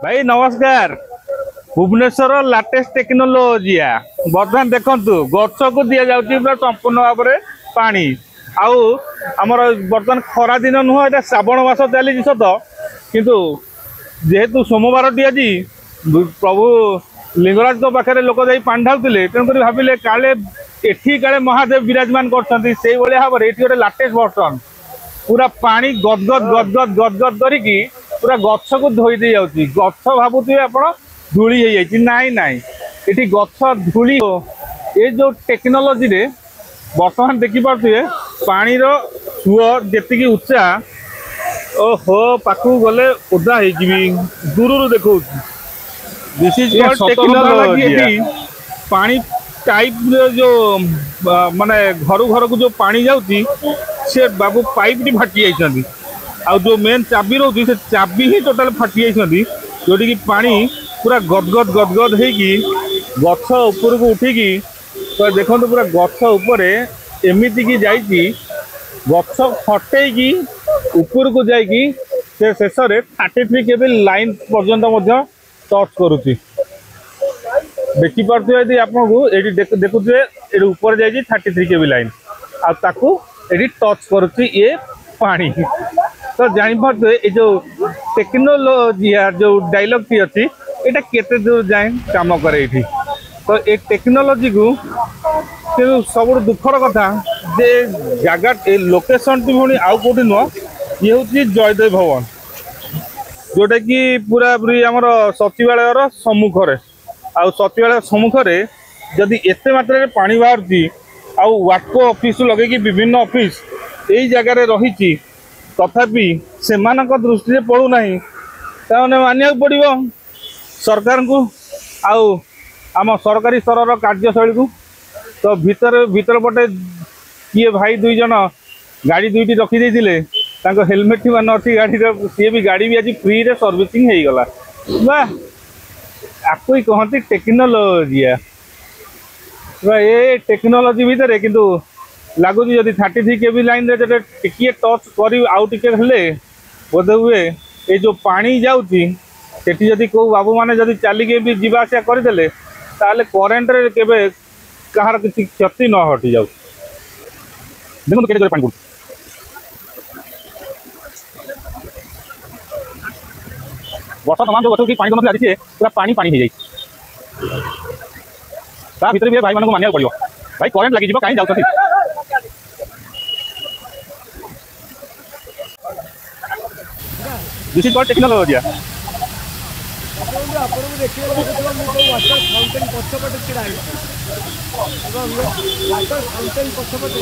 भाई नमस्कार। Bhubaneswar latest technology बर्तमान देखु गछ को दि जाऊँगी पूरा संपूर्ण भाव में पानी आमर बर्तमान खरा दिन नुह ये श्रावण मास चली सत किंतु जेहेतु सोमवार टी आज प्रभु लिंगराज पाखे लोक जा पानी ढालुले तेणुक भाविले काले एठी काले महादेव विराजमान कर भाव में ये गोटे लाटेस्ट बर्तन पूरा पानी गदगद गदगद गदगद करी पूरा गछ को धोई दे जाऊँगी गछ भावुए आप धूली हो जाए नाई नाई ये गछ धूली ये जो टेक्नोलोजी रे बर्तमान देखिपे पानी सुओ जी उच्चा ओहो पाखु गले ओदा दूर देखा दिस इज टेक्नोलॉजी पानी टाइप जो माने घर घर को जो पानी जाऊँगी से बाबू पाइप फाटी जाती आ जो मेन चाबी रोचे से चाबी ही टोटाल फाटी जाती जोटी की पानी पूरा गदगद गदगद होगी गछ ऊपर को उठिकी तो देखो पूरा गछ उपर एमती की जाइए गछ फटे ऊपर को जाइए से शेष में 33 केबल लाइन पर्यंत टच करुच्ची देखिपे यदि आपको ये देखुए ये ऊपर जाइए 33 केबल लाइन आपको ये टच करुच्ची ये पानी तो जापर ये जो टेक्नोलोजी जो डायलॉग टी अच्छी यहाँ केते दूर जाए काम करे तो ये टेक्नोलोजी को सब दुखर कथा जे जगह लोकेशन टी भी आउ कौटी नुह ये हूँ जयदेव भवन जोटा कि पूरा पूरी आमर सचिवालय सम्मुखें आ सचिवालय सम्मुखें जदि एत मात्रा पानी बाहर वाटको ऑफिस लगे विभिन्न ऑफिस यही जगार रही तथापि से दृष्टि पड़ूना ताने मानिया पड़ो सरकार को आम सरकारी स्तर कार्यशैली को तो भीतर पटे किए भाई दुई जन गाड़ी दुईटी रखीदे हेलमेट मान अच्छी गाड़ी सी भी गाड़ी भी आज फ्री रे सर्विसिंग हो गला वाह आपको ही कहती टेक्नोलोजी ये टेक्नोलोजी भितर किंतु लगुच जब 33 केबी लाइन रे टिके टच कर आउ टिके बोधे हुए ये जो पानी जाऊँगी सेठी जदि को बाबू मैंने जदि चलिके भी जीवा आसा करदे ताले करेन्ट रे केबे कहार किसी क्षति न हटि जाऊ देखो केते पानी वर्षा तमाम जो गछ पानी दो नथिला पूरा पानी पानी हो जाए ता भीतर भी भाई मानको मानिया पड़ियो भाई करेन्ट लगी जीव कहीं जाउछथि this is called technology water fountain पछपटे